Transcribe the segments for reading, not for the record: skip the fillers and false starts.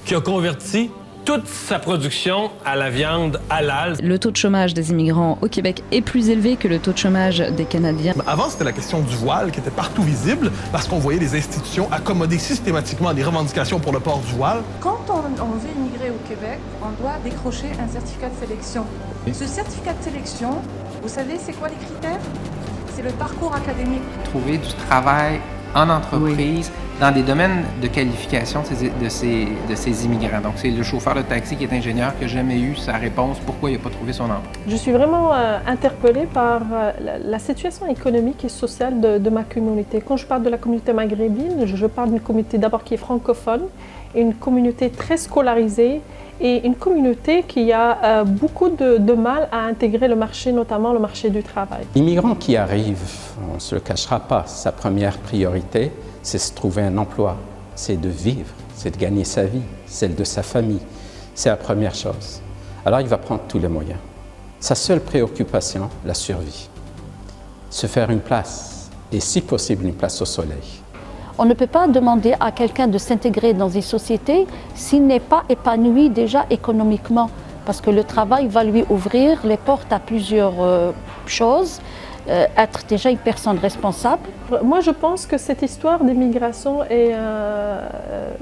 qui a converti toute sa production à la viande halal. Le taux de chômage des immigrants au Québec est plus élevé que le taux de chômage des Canadiens. Avant, c'était la question du voile qui était partout visible parce qu'on voyait les institutions accommoder systématiquement des revendications pour le port du voile. Quand on veut immigrer au Québec, on doit décrocher un certificat de sélection. Ce certificat de sélection, vous savez, c'est quoi les critères? C'est le parcours académique. Trouver du travail en entreprise, dans des domaines de qualification de ces immigrants. Donc, c'est le chauffeur de taxi qui est ingénieur qui n'a jamais eu sa réponse pourquoi il n'a pas trouvé son emploi. Je suis vraiment interpellée par la situation économique et sociale de ma communauté. Quand je parle de la communauté maghrébine, je parle d'une communauté d'abord qui est francophone, une communauté très scolarisée et une communauté qui a beaucoup de mal à intégrer le marché, notamment le marché du travail. L'immigrant qui arrive, on ne se le cachera pas, sa première priorité, c'est se trouver un emploi, c'est de vivre, c'est de gagner sa vie, celle de sa famille. C'est la première chose. Alors il va prendre tous les moyens. Sa seule préoccupation, la survie. Se faire une place, et si possible une place au soleil. On ne peut pas demander à quelqu'un de s'intégrer dans une société s'il n'est pas épanoui déjà économiquement, parce que le travail va lui ouvrir les portes à plusieurs choses, être déjà une personne responsable. Moi, je pense que cette histoire d'immigration et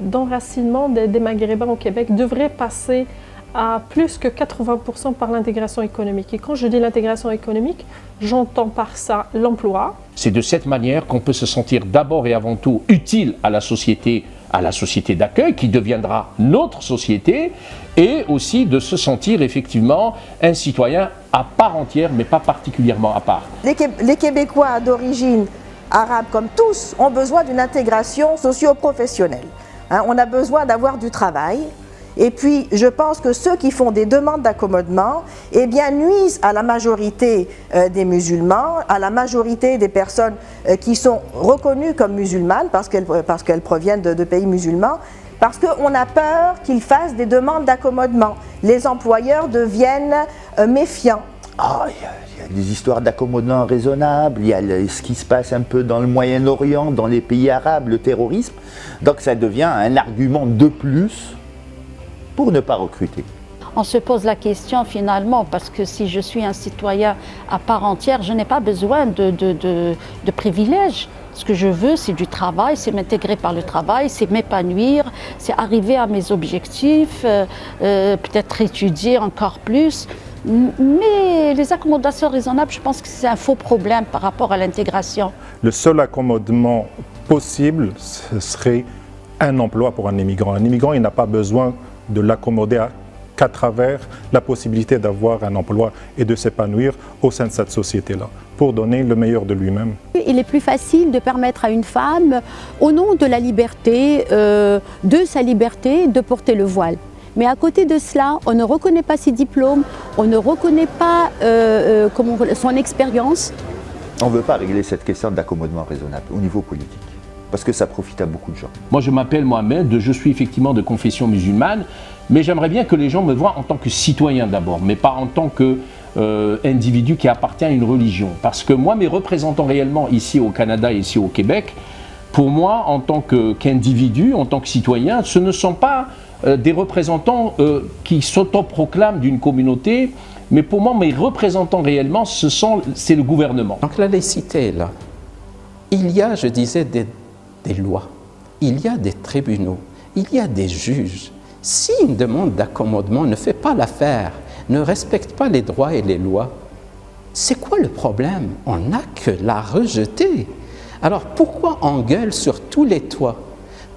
d'enracinement des Maghrébins au Québec devrait passer à plus que 80% par l'intégration économique. Et quand je dis l'intégration économique, j'entends par ça l'emploi. C'est de cette manière qu'on peut se sentir d'abord et avant tout utile à la société d'accueil qui deviendra notre société, et aussi de se sentir effectivement un citoyen à part entière, mais pas particulièrement à part. Les Québécois d'origine arabe, comme tous, ont besoin d'une intégration socio-professionnelle. On a besoin d'avoir du travail. Et puis, je pense que ceux qui font des demandes d'accommodement, eh bien, nuisent à la majorité des musulmans, à la majorité des personnes qui sont reconnues comme musulmanes parce qu'elles proviennent de pays musulmans, parce qu'on a peur qu'ils fassent des demandes d'accommodement. Les employeurs deviennent méfiants. Il y a des histoires d'accommodement raisonnables, il y a ce qui se passe un peu dans le Moyen-Orient, dans les pays arabes, le terrorisme. Donc ça devient un argument de plus pour ne pas recruter. On se pose la question finalement, parce que si je suis un citoyen à part entière, je n'ai pas besoin de privilèges. Ce que je veux, c'est du travail, c'est m'intégrer par le travail, c'est m'épanouir, c'est arriver à mes objectifs, peut-être étudier encore plus. Mais les accommodations raisonnables, je pense que c'est un faux problème par rapport à l'intégration. Le seul accommodement possible, ce serait un emploi pour un immigrant. Un immigrant, il n'a pas besoin de l'accommoder qu'à travers la possibilité d'avoir un emploi et de s'épanouir au sein de cette société-là, pour donner le meilleur de lui-même. Il est plus facile de permettre à une femme, au nom de la liberté, de sa liberté, de porter le voile. Mais à côté de cela, on ne reconnaît pas ses diplômes, on ne reconnaît pas son expérience. On ne veut pas régler cette question d'accommodement raisonnable au niveau politique, parce que ça profite à beaucoup de gens. Moi, je m'appelle Mohamed, je suis effectivement de confession musulmane, mais j'aimerais bien que les gens me voient en tant que citoyen d'abord, mais pas en tant qu'individu qui appartient à une religion. Parce que moi, mes représentants réellement ici au Canada et ici au Québec, pour moi, en tant qu'individu, en tant que citoyen, ce ne sont pas des représentants qui s'autoproclament d'une communauté, mais pour moi, mes représentants réellement, c'est le gouvernement. Donc la laïcité, là, il y a, je disais, des lois, il y a des tribunaux, il y a des juges. Si une demande d'accommodement ne fait pas l'affaire, ne respecte pas les droits et les lois, c'est quoi le problème? On n'a que la rejeter. Alors pourquoi on gueule sur tous les toits?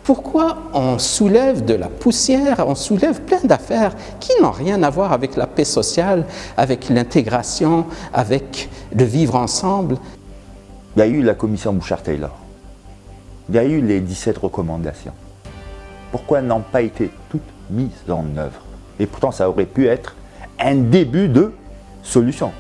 Pourquoi on soulève de la poussière, on soulève plein d'affaires qui n'ont rien à voir avec la paix sociale, avec l'intégration, avec le vivre ensemble? Il y a eu la commission Bouchard-Taylor. Il y a eu les 17 recommandations. Pourquoi elles n'ont pas été toutes mises en œuvre? Et pourtant, ça aurait pu être un début de solution.